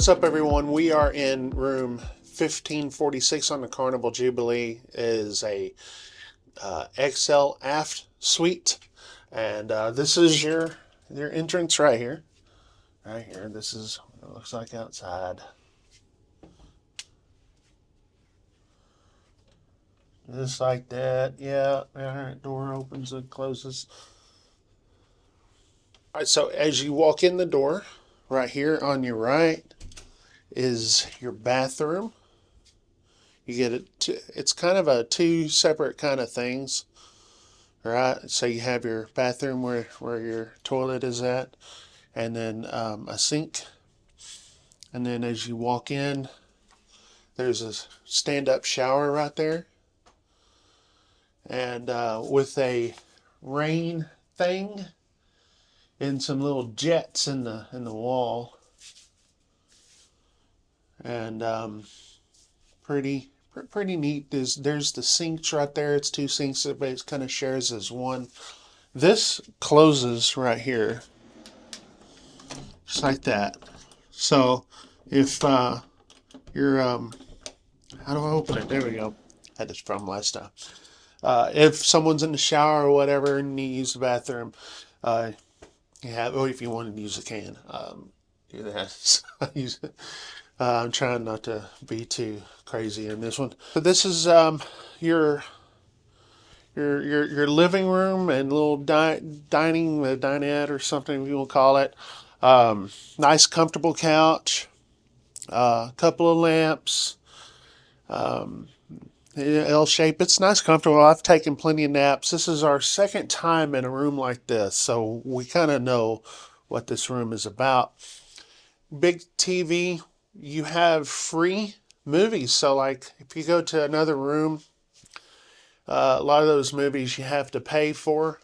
What's up, everyone? We are in room 1546 on the Carnival Jubilee. It is a XL AFT suite, and this is your entrance right here. Right here. This is what it looks like outside. Just like that. Yeah, that door opens and closes. All right, so as you walk in the door, right here on your right is your bathroom. You get it. It's kind of a two separate kind of things, right? So you have your bathroom where your toilet is at, and then a sink. And then as you walk in, there's a stand-up shower right there, and with a rain thing and some little jets in the wall, and pretty neat. There's the sinks right there. It's two sinks, but it kind of shares as one. This closes right here, just like that. So if you're how do I open it? There we go. Had this from last time. If someone's in the shower or whatever and you use the bathroom, you have, or if you want to use a can, do that. Use it. I'm trying not to be too crazy in this one. So this is your living room and little dinette or something you will call it. Nice comfortable couch, couple of lamps, L shape. It's nice, comfortable. I've taken plenty of naps. This is our second time in a room like this, so we kind of know what this room is about. Big TV. You have free movies. So like if you go to another room, a lot of those movies you have to pay for.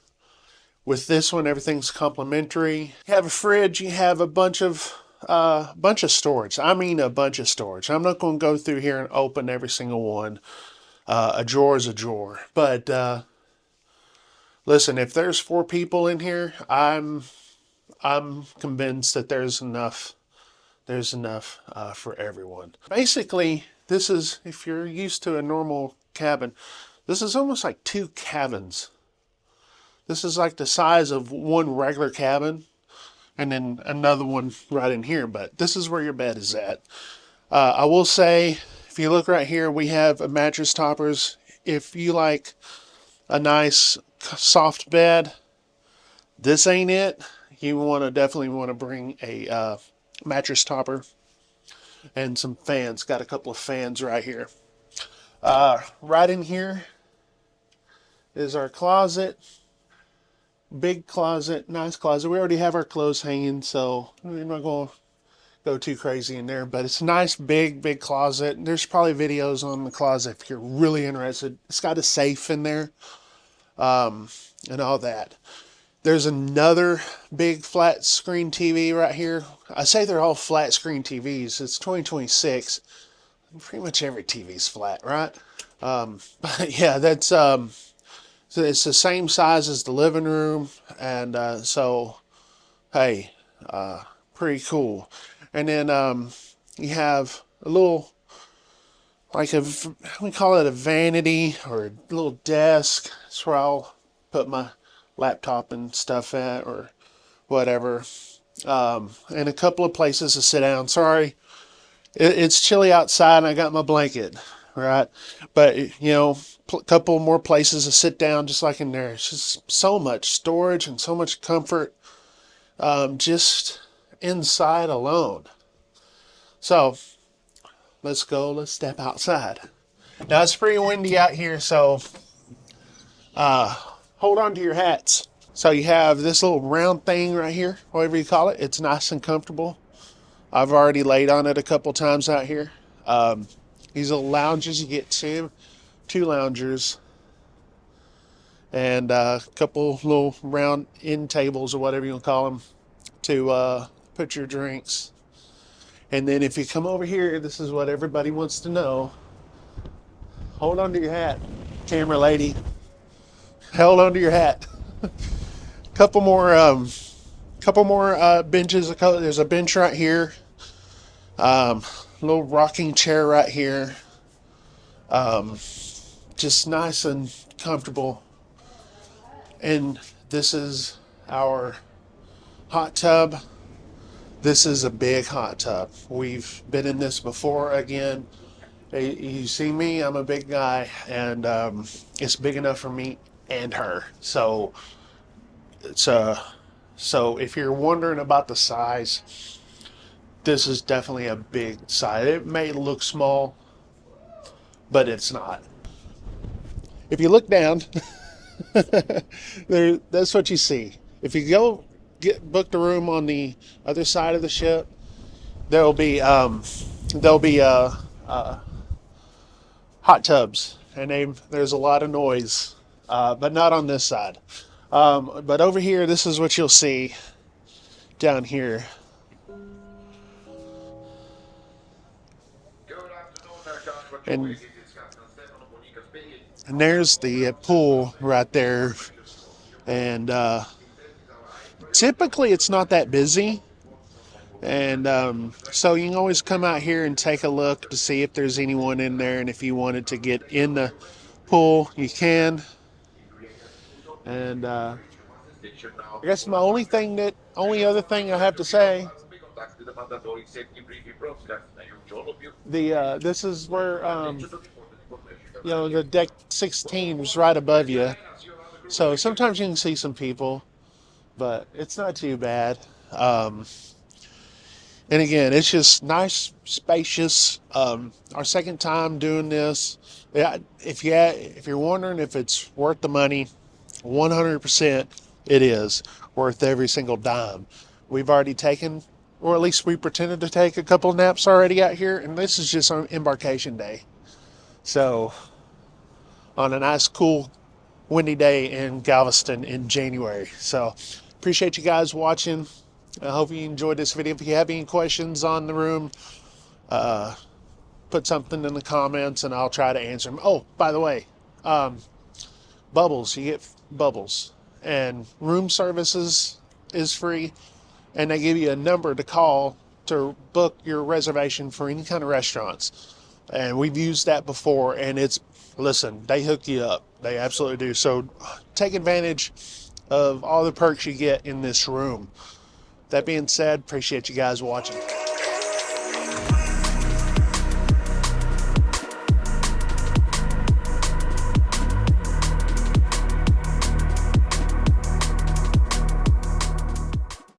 With this one, everything's complimentary. You have a fridge. You have a bunch of storage. I mean, a bunch of storage. I'm not going to go through here and open every single one. A drawer is a drawer. But listen, if there's 4 people in here, I'm convinced that there's enough. There's enough for everyone. Basically, this is, if you're used to a normal cabin, this is almost like 2 cabins. This is like the size of one regular cabin, and then another one right in here, but this is where your bed is at. I will say, if you look right here, we have a mattress toppers. If you like a nice soft bed, this ain't it. You definitely want to bring a mattress topper and some fans. Got a couple of fans right here. Right in here is our closet. Big closet, nice closet. We already have our clothes hanging, so we're not going to go too crazy in there, but it's a nice big closet. There's probably videos on the closet if you're really interested. It's got a safe in there, and all that. There's another big flat screen TV right here. I say they're all flat screen TVs. It's 2026. Pretty much every TV's flat, right? But yeah, that's so it's the same size as the living room, and so hey, pretty cool. And then you have a little, like we call it a vanity or a little desk. That's where I'll put my laptop and stuff at, or whatever, and a couple of places to sit down. Sorry, it's chilly outside and I got my blanket, right? But you know, a couple more places to sit down, just like in there. It's just so much storage and so much comfort, just inside alone. So let's step outside. Now it's pretty windy out here, so hold on to your hats. So you have this little round thing right here, whatever you call it. It's nice and comfortable. I've already laid on it a couple times out here. These little lounges, you get two loungers and a couple little round end tables, or whatever you want to call them, to put your drinks. And then if you come over here, this is what everybody wants to know. Hold on to your hat, camera lady. Hold on to your hat. Couple more benches. There's a bench right here. Little rocking chair right here. Just nice and comfortable. And this is our hot tub. This is a big hot tub. We've been in this before. Again, you see me, I'm a big guy, and it's big enough for me and her. So it's so if you're wondering about the size, this is definitely a big size. It may look small, but it's not. If you look down, that's what you see. If you go book the room on the other side of the ship, there'll be hot tubs, and there's a lot of noise, but not on this side. But over here, this is what you'll see down here. And there's the pool right there. And typically it's not that busy. And so you can always come out here and take a look to see if there's anyone in there. And if you wanted to get in the pool, you can. And I guess my only other thing I have to say, this is where the deck 16 is right above you. So sometimes you can see some people, but it's not too bad. And again, it's just nice, spacious. Our second time doing this. Yeah, if you're wondering if it's worth the money, 100% it is worth every single dime. We've already taken, or at least we pretended to take a couple of naps already out here, and this is just on embarkation day. So on a nice, cool, windy day in Galveston in January. So appreciate you guys watching. I hope you enjoyed this video. If you have any questions on the room, put something in the comments and I'll try to answer them. Oh, by the way, bubbles, you get bubbles, and room services is free, and they give you a number to call to book your reservation for any kind of restaurants. And we've used that before, and listen, they hook you up. They absolutely do. So take advantage of all the perks you get in this room. That being said, appreciate you guys watching.